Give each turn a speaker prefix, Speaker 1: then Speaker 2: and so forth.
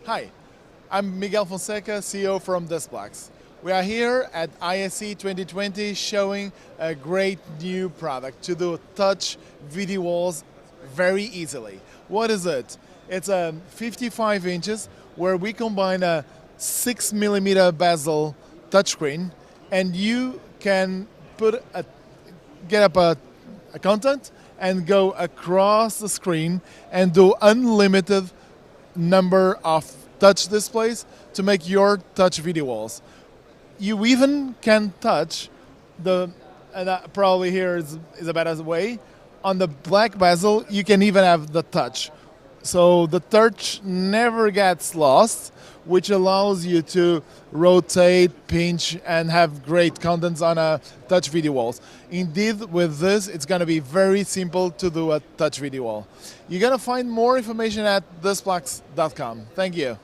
Speaker 1: Hi, I'm Miguel Fonseca, CEO from DISPLAX. We are here at ISE 2020 showing a great new product to do touch video walls very easily. What is it? It's a 55 inches where we combine a 6mm bezel touchscreen, and you can get up a content and go across the screen and do unlimited number of touch displays to make your touch video walls. You even can touch probably here is a better way. On the black bezel, you can even have the touch. So the touch never gets lost, which allows you to rotate, pinch, and have great contents on a touch video walls. Indeed, with this, it's going to be very simple to do a touch video wall. You're going to find more information at DISPLAX.com. Thank you.